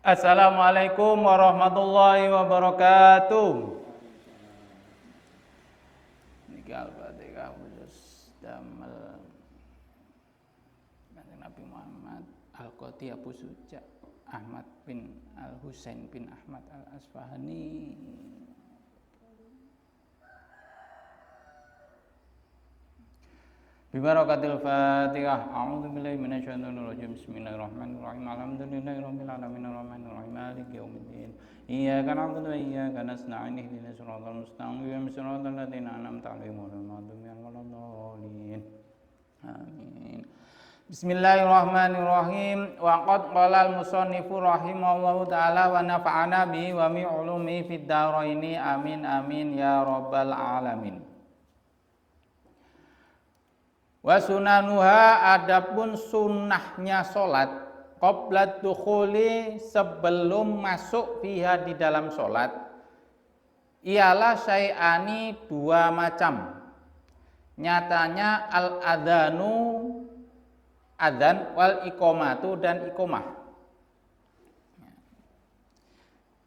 Assalamualaikum warahmatullahi wabarakatuh. Niki Al-Fatihah khusus damel Nabi Muhammad Al-Qati Abu Suja Ahmad bin Al-Husain bin Ahmad Al-Asfahani. Bibarakatil Fatihah. A'udzu billahi minasyaitonir rajim. Bismillahirrahmanirrahim. Alhamdulillahirabbil alamin arrahmanir rahim maliki yaumiddin. Iyyaka na'budu wa iyyaka nasta'in ihdinas siratal mustaqim siratal ladzina an'amta 'alaihim ghairil maghdubi 'alaihim waladdallin. Amin. Bismillahirrahmanirrahim. Wa qad qala al-musannifu rahimahullahu ta'ala wa nafa'ana bihi wa mi 'ulumi fid dharaini. Amin amin ya rabbal alamin. Wa sunanuha, adapun sunnahnya solat qabla dukhuli, sebelum masuk fiha di dalam solat, ialah syai'ani, dua macam. Nyatanya al-adhanu, adhan, wal iqomatu, dan iqomah.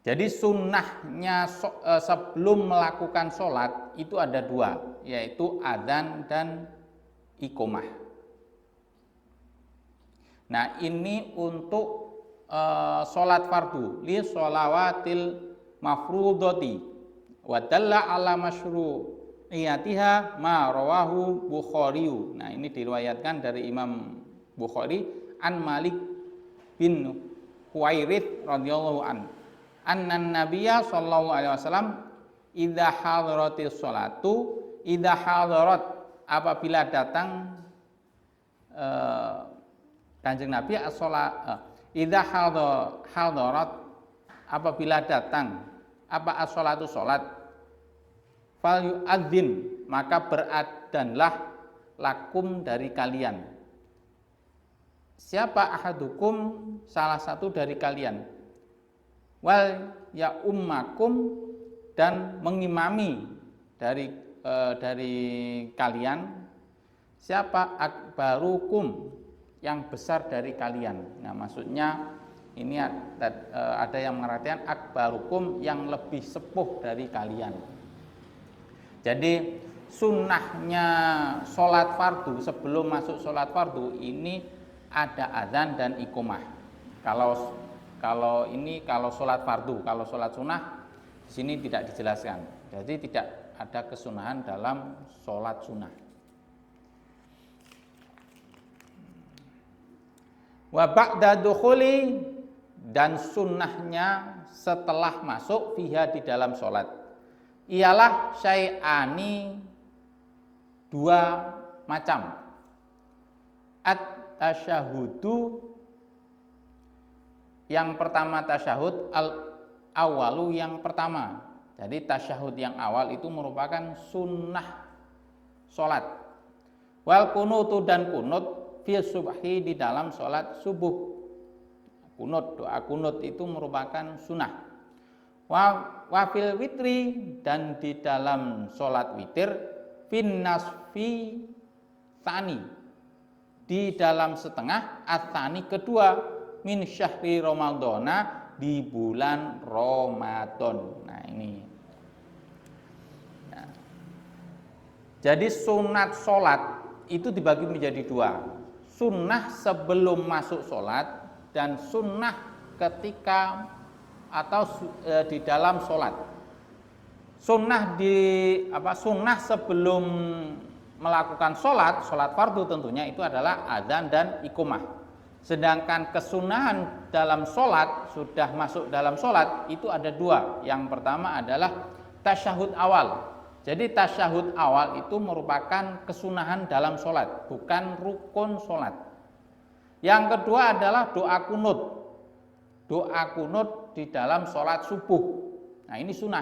Jadi sunnahnya sebelum melakukan solat itu ada dua, yaitu adhan dan iqomah. Nah, ini untuk sholat fardu, li sholawatil mafrudoti wa dalla ala masyru'iyatiha ma rawahu Bukhariyu. Nah, ini diriwayatkan dari Imam Bukhari an Malik bin Huwairits radhiyallahu an. Annan Nabiyya sallallahu alaihi wasallam idza hadaratis sholatu, idza hadarat, apabila datang Kanjeng Nabi idza hadarat, apabila datang apa as-sholatu sholat, fal yu'adzin, maka beradhanlah lakum dari kalian. Siapa ahadukum, salah satu dari kalian, wal ya ummakum, dan mengimami dari kalian, siapa akbarukum, yang besar dari kalian. Nah, maksudnya ini ada yang mengartikan akbarukum, yang lebih sepuh dari kalian. Jadi sunnahnya sholat fardu, sebelum masuk sholat fardu ini ada adzan dan iqomah. Kalau sholat fardu, kalau sholat sunnah di sini tidak dijelaskan. Jadi tidak ada kesunahan dalam sholat sunnah. Wa ba'da dukhuli, dan sunnahnya setelah masuk fiha di dalam sholat, ialah syai'ani, dua macam. At-tasyahudu, yang pertama tasyahud, al-awalu, yang pertama. Jadi tasyahud yang awal itu merupakan sunnah sholat. Wal kunutu, dan kunut fi subhi, di dalam sholat subuh. Kunut, doa kunut itu merupakan sunnah. Wa fil witri, dan di dalam sholat witir, fin nasfi tsani, di dalam setengah at-tsani kedua, min syahri ramadhana, di bulan Ramadan. Nah, ini. Jadi sunat sholat itu dibagi menjadi dua, sunnah sebelum masuk sholat dan sunnah ketika atau di dalam sholat. Sunnah sunnah sebelum melakukan sholat fardu tentunya itu adalah adzan dan iqomah. Sedangkan kesunahan dalam sholat, sudah masuk dalam sholat, itu ada dua. Yang pertama adalah tasyahud awal. Jadi tasyahud awal itu merupakan kesunahan dalam sholat, bukan rukun sholat. Yang kedua adalah doa kunut. Doa kunut di dalam sholat subuh. Nah, ini sunnah.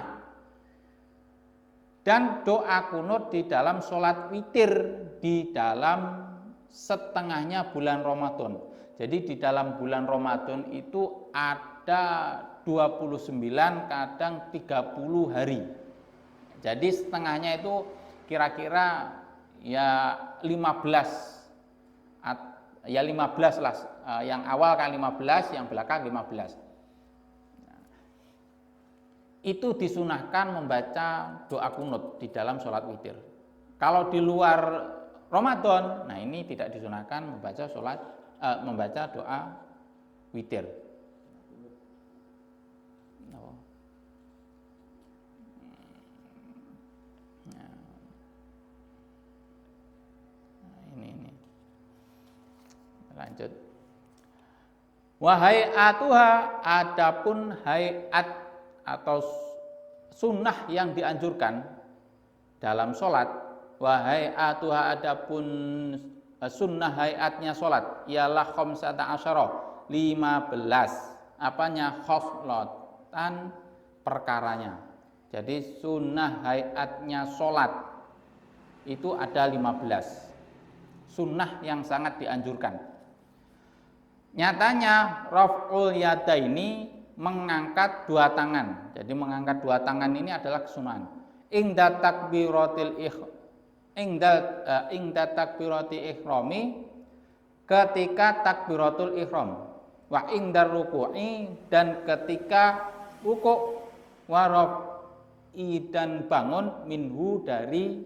Dan doa kunut di dalam sholat witir di dalam setengahnya bulan Ramadan. Jadi di dalam bulan Ramadan itu ada 29, kadang 30 hari. Jadi setengahnya itu kira-kira ya 15 lah, yang awal kan 15, yang belakang 15. itu disunahkan membaca doa kunut di dalam sholat witir. Kalau di luar Ramadan, nah ini tidak disunahkan membaca doa witir. Ini lanjut. Wahai atuha, adapun hayat atau sunnah yang dianjurkan dalam sholat. Wahai atuha, adapun sunnah hayatnya sholat ialah khamsata asyara, 15. Apanya? Khoslatan, perkaranya. Jadi sunnah hayatnya sholat itu ada 15 sunnah yang sangat dianjurkan. Nyatanya raf'ul yadaini, mengangkat dua tangan. Jadi mengangkat dua tangan ini adalah kesunahan. Ingda takbirati ihrami, ketika takbiratul ihram. Wa ingdar ruku'i, dan ketika ruku'. Wa raf'i, dan bangun minhu dari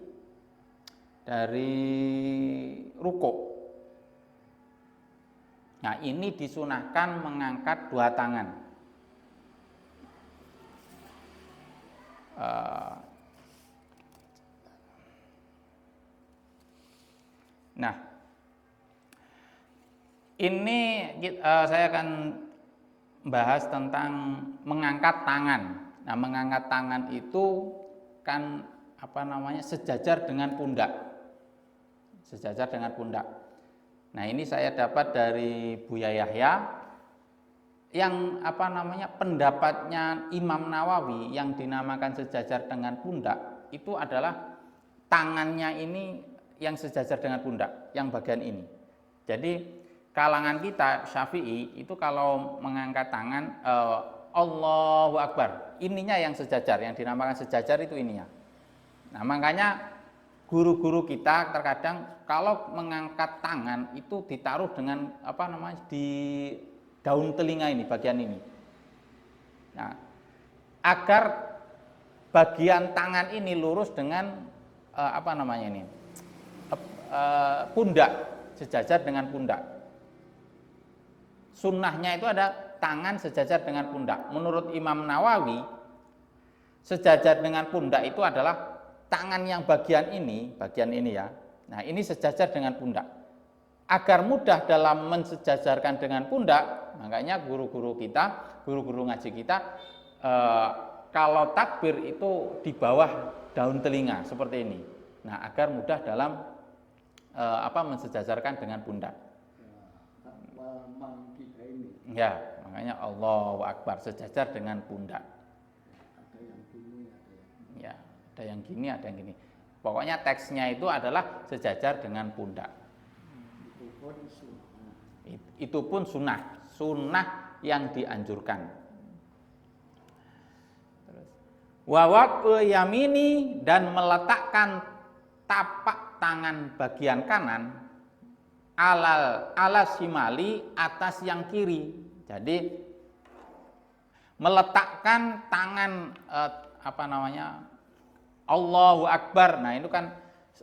ruku'. Nah, ini disunahkan mengangkat dua tangan. Nah, ini saya akan bahas tentang mengangkat tangan. Nah, mengangkat tangan itu kan sejajar dengan pundak. Sejajar dengan pundak. Nah, ini saya dapat dari Buya Yahya yang pendapatnya Imam Nawawi yang dinamakan sejajar dengan pundak itu adalah tangannya ini yang sejajar dengan pundak, yang bagian ini. Jadi kalangan kita Syafi'i itu kalau mengangkat tangan Allahu Akbar, ininya yang sejajar, yang dinamakan sejajar itu ininya. Nah, makanya guru-guru kita terkadang kalau mengangkat tangan itu ditaruh dengan di daun telinga ini, bagian ini. Nah, agar bagian tangan ini lurus dengan pundak, sejajar dengan pundak. Sunnahnya itu ada tangan sejajar dengan pundak. Menurut Imam Nawawi, sejajar dengan pundak itu adalah tangan yang bagian ini ya. Nah, ini sejajar dengan pundak. Agar mudah dalam mensejajarkan dengan pundak, makanya guru-guru ngaji kita, kalau takbir itu di bawah daun telinga seperti ini. Nah, agar mudah dalam mensejajarkan dengan pundak. Ya, makanya Allahu Akbar, sejajar dengan pundak. Ada yang gini, ada yang gini. Pokoknya teksnya itu adalah sejajar dengan pundak. Itu pun sunnah yang dianjurkan. Wawakul yamini, dan meletakkan tapak tangan bagian kanan ala simali, atas yang kiri. Jadi meletakkan tangan Allahu Akbar. Nah, itu kan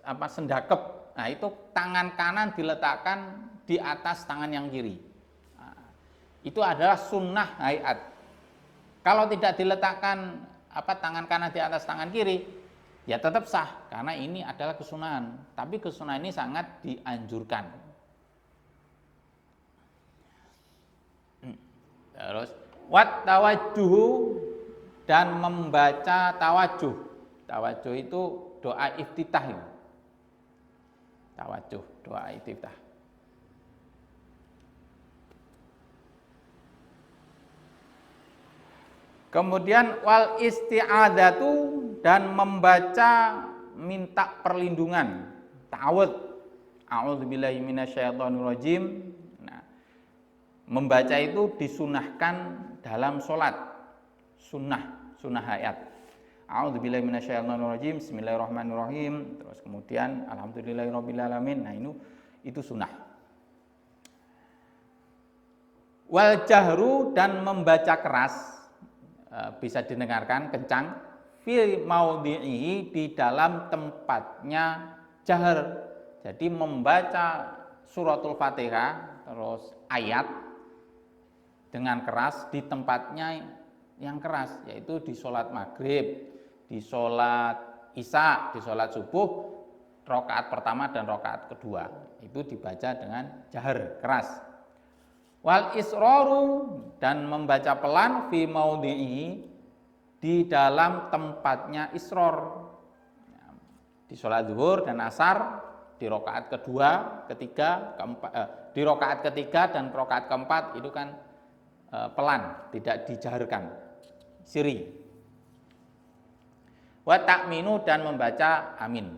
sendakep. Nah, itu tangan kanan diletakkan di atas tangan yang kiri. Nah, itu adalah sunnah hayat. Kalau tidak diletakkan tangan kanan di atas tangan kiri, ya tetap sah karena ini adalah kesunahan. Tapi kesunahan ini sangat dianjurkan. Terus wat tawajjuh, dan membaca tawajuh. Tawajuh itu doa iftitah itu. Tawajuh, doa iftitah. Kemudian wal isti'adzatu, dan membaca minta perlindungan, ta'awudz. A'udzubillahi minasyaitonirrajim. Nah, membaca itu disunahkan dalam sholat. Sunnah hayat. A'udzubillahi minasyaitonirrajim, bismillahirrahmanirrahim, terus kemudian alhamdulillahirabbil alamin. Nah, itu sunnah. Wal jahru, dan membaca keras. bisa didengarkan kencang, fi maudhi'i, di dalam tempatnya jahar. Jadi membaca suratul Fatihah terus ayat dengan keras di tempatnya yang keras, yaitu di sholat maghrib, di sholat isya, di sholat subuh, rakaat pertama dan rakaat kedua itu dibaca dengan jahar keras. Wal isroru, dan membaca pelan, fi maudhi'i, di dalam tempatnya isror, di sholat zuhur dan asar, di rakaat kedua, ketiga, keempat, di rakaat ketiga dan rakaat keempat itu kan pelan, tidak dijaharkan, siri. Wa ta'minu, dan membaca amin.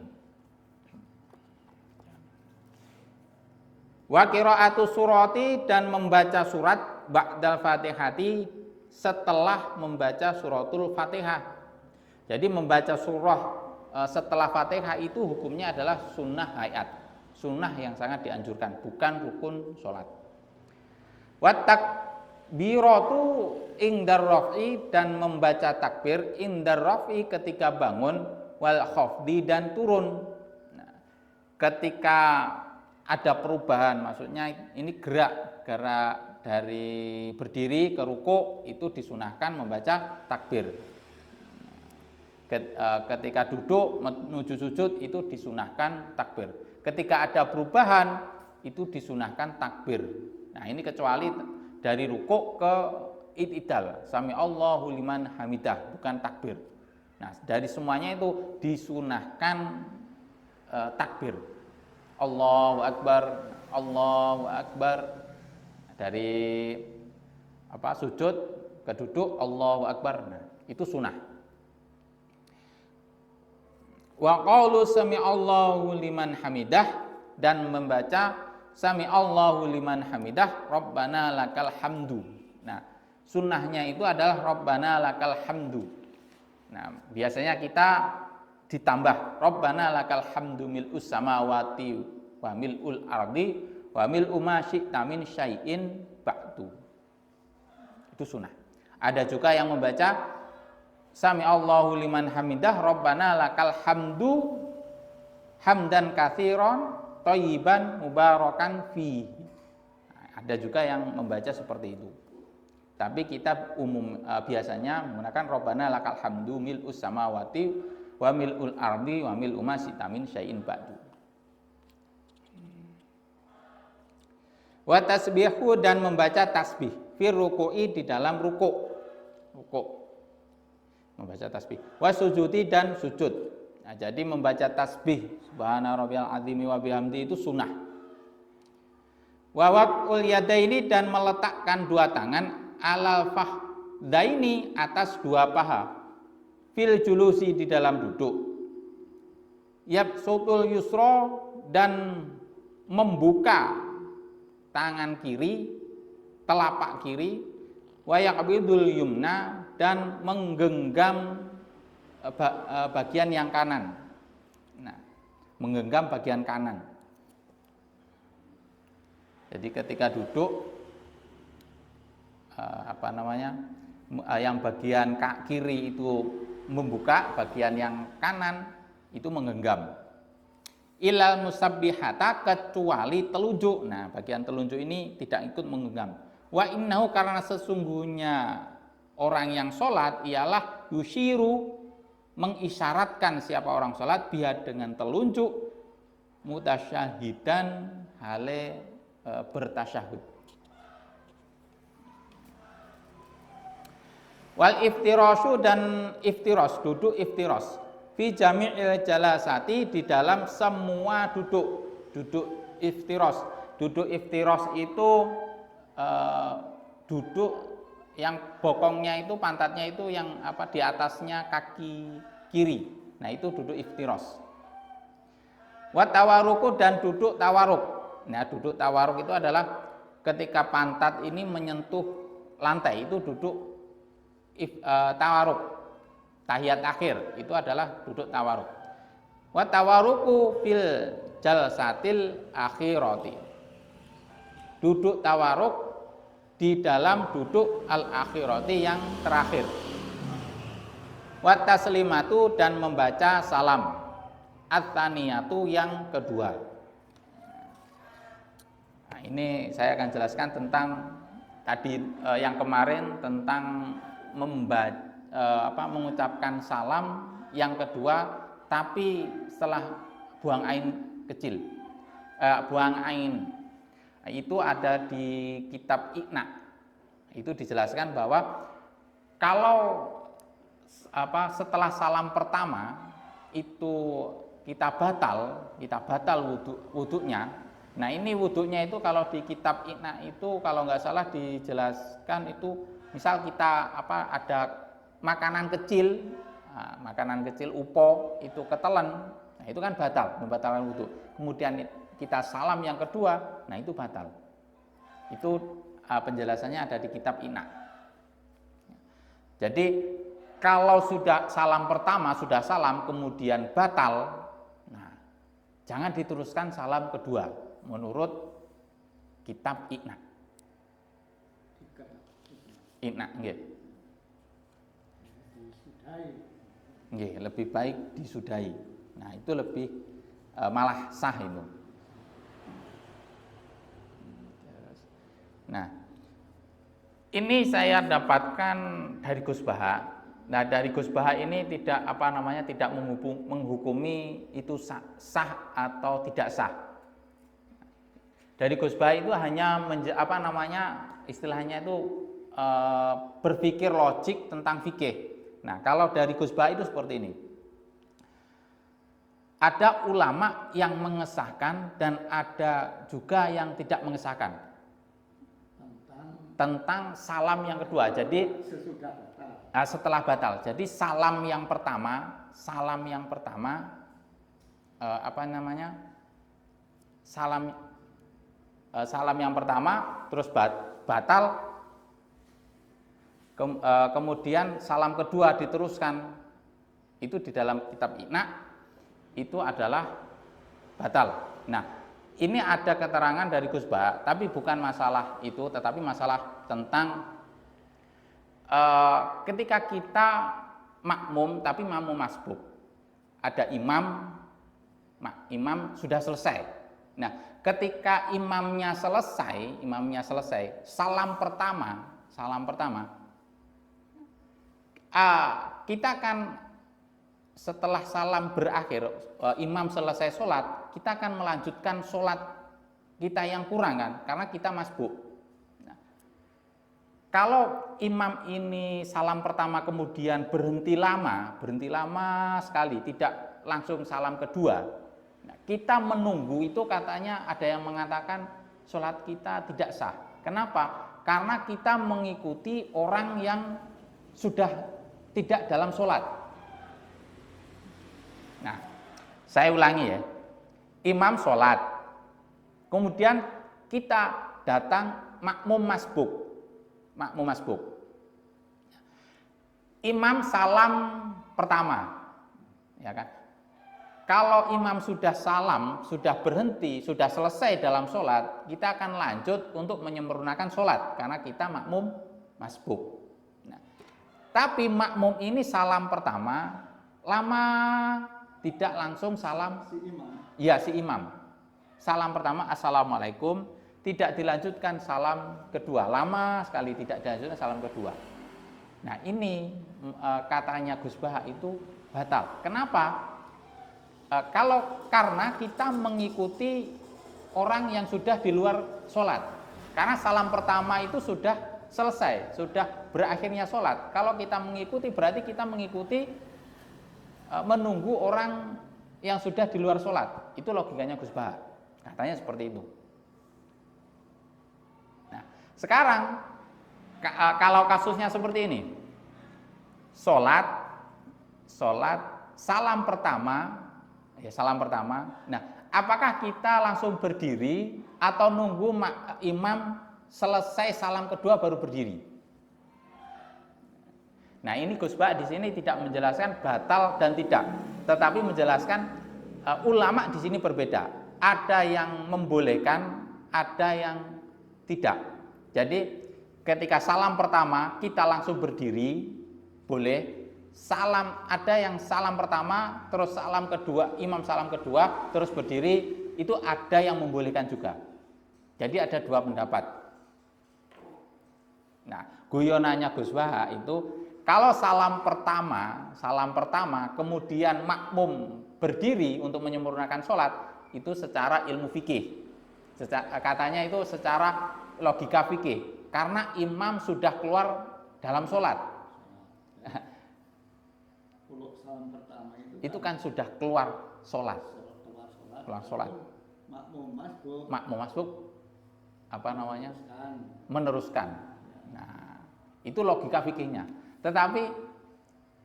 Wa qira'atu surati, dan membaca surat ba'dal fatihati, setelah membaca suratul Fatihah. Jadi membaca surah setelah Fatihah itu hukumnya adalah sunnah hayat, sunnah yang sangat dianjurkan, bukan rukun sholat. Wa takbiratu indar raf'i, dan membaca takbir indar raf'i, ketika bangun, wal khafdi, dan turun. Nah, ketika ada perubahan, maksudnya ini gerak dari berdiri ke ruku, itu disunahkan membaca takbir. Ketika duduk menuju sujud itu disunahkan takbir. Ketika ada perubahan itu disunahkan takbir. Nah, ini kecuali dari ruku ke i'tidal, sami Allahu liman hamidah, bukan takbir. Nah, dari semuanya itu disunahkan takbir. Allahu akbar, Allahu akbar. Dari sujud ke duduk Allahu akbar. Nah, itu sunah. Wa qaulu sami'allahu liman hamidah, dan membaca sami'allahu liman hamidah, Rabbana lakal hamdu. Nah, sunnahnya itu adalah Rabbana lakal hamdu. Nah, biasanya kita ditambah Rabbana lakal hamdu mil'us samawati wa mil'ul ardi wa mil'u ma syi'ta min syai'in ba'du. Itu sunnah. Ada juga yang membaca Sami Allahu liman hamidah, Rabbana lakal hamdu hamdan katsiran thayyiban mubarakan fi. Ada juga yang membaca seperti itu. Tapi kita biasanya menggunakan Rabbana lakal hamdu mil'us samawati wa mil'ul ardi wa mil'u ma syi'ta min syai'in ba'du. Wa tasbihu, dan membaca tasbih fi ruku'i, di dalam ruku'. Membaca tasbih. Wa sujudi, dan sujud. Nah, jadi membaca tasbih subhana rabbiyal azimi wa bihamdi itu sunnah. Wa waqul yadaini, dan meletakkan dua tangan alal fakhdaini, atas dua paha, fil julusi, di dalam duduk. Yabsutul yusra, dan membuka tangan kiri, telapak kiri, wa yaqbidul yumna, dan menggenggam bagian yang kanan. Nah, menggenggam bagian kanan. Jadi ketika duduk yang bagian kiri itu membuka, bagian yang kanan itu menggenggam. Ilal musabbihata, kecuali telunjuk. Nah, bagian telunjuk ini tidak ikut menggenggam. Wa innahu, karena sesungguhnya orang yang sholat ialah yushiru, mengisyaratkan siapa orang sholat, biar dengan telunjuk, mutasyahidan, hale bertasyahud. Wal iftirasu, dan iftiras, duduk iftiras, fi jami'il jalasati, di dalam semua duduk iftiras. Duduk iftiras itu duduk yang bokongnya itu, pantatnya itu yang di atasnya kaki kiri. Nah, itu duduk iftiras. Wa tawaruku, dan duduk tawaruk. Nah, duduk tawaruk itu adalah ketika pantat ini menyentuh lantai, itu duduk tawaruk. Tahiyat akhir itu adalah duduk tawaruk. Wa tawaruku fil jalsatil akhirati. Duduk tawaruk di dalam duduk al-akhirati, yang terakhir. Wa taslimatu dan membaca salam. At-tsaniyatu yang kedua. Nah, ini saya akan jelaskan tentang tadi yang kemarin tentang mengucapkan salam yang kedua tapi setelah buang ain kecil. Buang ain. Itu ada di kitab Iqna. Itu dijelaskan bahwa kalau setelah salam pertama itu kita batal wudhunya. Nah ini wudhunya itu kalau di kitab Iqna itu kalau nggak salah dijelaskan itu misal kita ada makanan kecil upo itu ketelen, nah itu kan membatalkan wudhu. Kemudian kita salam yang kedua, nah itu batal. Itu penjelasannya ada di kitab Iqna. Jadi kalau sudah salam pertama sudah salam kemudian batal, nah jangan diteruskan salam kedua menurut kitab Iqna. Iqna nggih. Nggih, lebih baik disudahi. Nah, itu lebih malah sah itu. Nah, ini saya dapatkan dari Gus Baha. Nah, dari Gus Baha ini tidak tidak menghukumi itu sah atau tidak sah. Dari Gus Baha itu hanya istilahnya itu berpikir logik tentang fikih. Nah, kalau dari Gus Baha itu seperti ini. Ada ulama yang mengesahkan dan ada juga yang tidak mengesahkan tentang salam yang kedua. Jadi setelah batal. Jadi salam yang pertama salam yang pertama terus batal. Kemudian salam kedua diteruskan, itu di dalam kitab Iqna itu adalah batal. Nah, ini ada keterangan dari Gus Baha, tapi bukan masalah itu, tetapi masalah tentang ketika kita makmum, tapi makmum masbuk, ada imam sudah selesai. Nah, ketika imamnya selesai, salam pertama kita akan setelah salam berakhir, imam selesai sholat, kita akan melanjutkan sholat kita yang kurang kan, karena kita masbuk. Nah, kalau imam ini salam pertama kemudian berhenti lama sekali, tidak langsung salam kedua, nah, kita menunggu itu katanya ada yang mengatakan sholat kita tidak sah. Kenapa? Karena kita mengikuti orang yang sudah tidak dalam sholat. Nah, saya ulangi ya. Imam sholat, kemudian kita datang makmum masbuk. Imam salam pertama, ya kan? Kalau imam sudah salam, sudah berhenti, sudah selesai dalam sholat, kita akan lanjut untuk menyempurnakan sholat karena kita makmum masbuk. Tapi makmum ini salam pertama lama tidak langsung salam si imam. Salam pertama assalamualaikum, tidak dilanjutkan salam kedua, lama sekali tidak dilanjutkan salam kedua. Nah, ini katanya Gus Baha itu batal. Kenapa? Karena kita mengikuti orang yang sudah di luar sholat. Karena salam pertama itu sudah selesai, sudah berakhirnya sholat. Kalau kita mengikuti berarti kita mengikuti menunggu orang yang sudah di luar sholat. Itu logikanya Gus Baha, katanya seperti itu. Nah, sekarang kalau kasusnya seperti ini, sholat salam pertama. Nah, apakah kita langsung berdiri atau nunggu imam selesai salam kedua baru berdiri? Nah, ini Gus Baha di sini tidak menjelaskan batal dan tidak, tetapi menjelaskan ulama di sini berbeda. Ada yang membolehkan, ada yang tidak. Jadi ketika salam pertama kita langsung berdiri boleh, salam, ada yang salam pertama, terus salam kedua, imam salam kedua, terus berdiri, itu ada yang membolehkan juga. Jadi ada dua pendapat. Nah, guyonannya Gus Baha itu kalau salam pertama, kemudian makmum berdiri untuk menyempurnakan sholat, itu secara ilmu fikih. Katanya itu secara logika fikih, karena imam sudah keluar dalam sholat. Salam pertama itu kan sudah keluar sholat. Keluar sholat. Makmum masbuk apa namanya? Meneruskan. Nah, itu logika fikihnya. Tetapi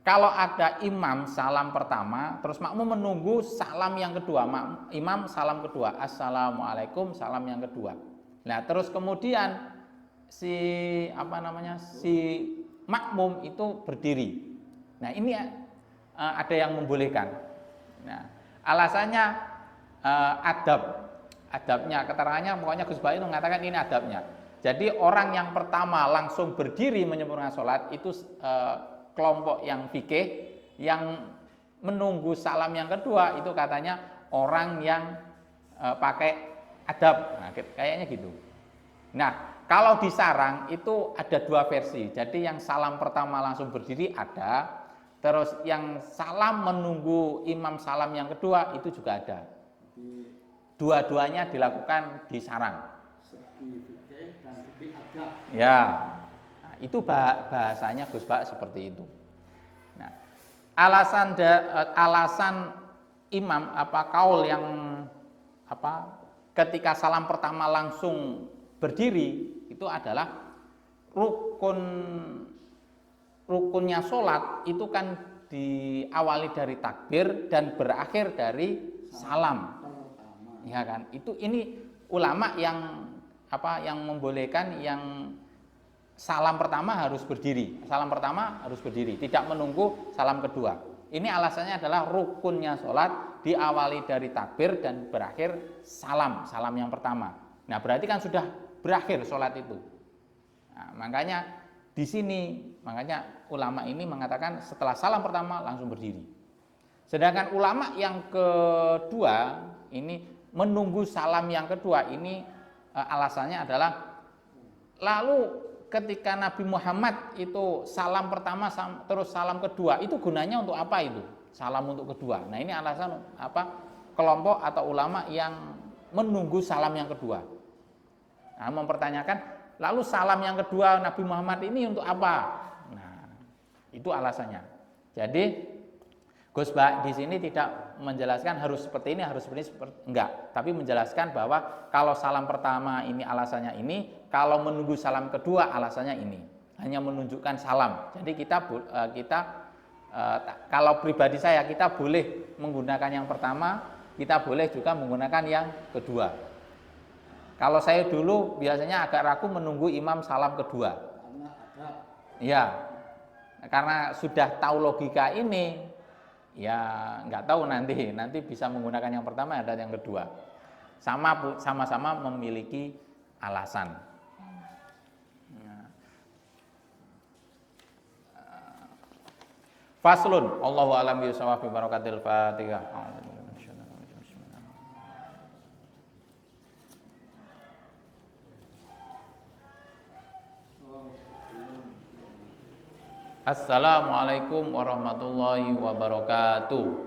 kalau ada imam salam pertama, terus makmum menunggu salam yang kedua, imam salam kedua, assalamualaikum, salam yang kedua. Nah, terus kemudian si makmum itu berdiri. Nah, ini ada yang membolehkan. Nah, alasannya adabnya, keterangannya pokoknya Gus Baha itu mengatakan ini adabnya. Jadi orang yang pertama langsung berdiri menyempurnakan sholat itu kelompok yang fikih, yang menunggu salam yang kedua itu katanya orang yang pakai adab. Nah, kayaknya gitu. Nah, kalau di sarang itu ada dua versi. Jadi yang salam pertama langsung berdiri ada, terus yang salam menunggu imam salam yang kedua itu juga ada. Dua-duanya dilakukan di sarang. Ya, nah, itu bahasanya Gus Baha seperti itu. Nah, alasan imam kaul yang ketika salam pertama langsung berdiri itu adalah rukunnya sholat itu kan diawali dari takbir dan berakhir dari salam. Ya kan? Ini ulama yang membolehkan yang salam pertama harus berdiri. Salam pertama harus berdiri, tidak menunggu salam kedua. Ini alasannya adalah rukunnya sholat diawali dari takbir dan berakhir salam yang pertama. Nah, berarti kan sudah berakhir sholat itu. Nah, makanya di sini, ulama ini mengatakan setelah salam pertama langsung berdiri. Sedangkan ulama yang kedua ini menunggu salam yang kedua ini alasannya adalah lalu ketika Nabi Muhammad itu salam pertama terus salam kedua itu gunanya untuk apa itu? Salam untuk kedua. Nah, ini alasan kelompok atau ulama yang menunggu salam yang kedua. Nah, mempertanyakan lalu salam yang kedua Nabi Muhammad ini untuk apa? Nah, itu alasannya. Jadi Gus Baha di sini tidak menjelaskan harus seperti ini, enggak, tapi menjelaskan bahwa kalau salam pertama ini alasannya ini, kalau menunggu salam kedua alasannya ini. Hanya menunjukkan salam. Jadi kita kalau pribadi saya kita boleh menggunakan yang pertama, kita boleh juga menggunakan yang kedua. Kalau saya dulu biasanya agak ragu menunggu imam salam kedua. Ya, karena sudah tahu logika ini, ya nggak tahu nanti bisa menggunakan yang pertama dan yang kedua. Sama-sama memiliki alasan. Faslun, Allahu a'lam bishawab, bi barakatil Fatihah. Assalamualaikum warahmatullahi wabarakatuh.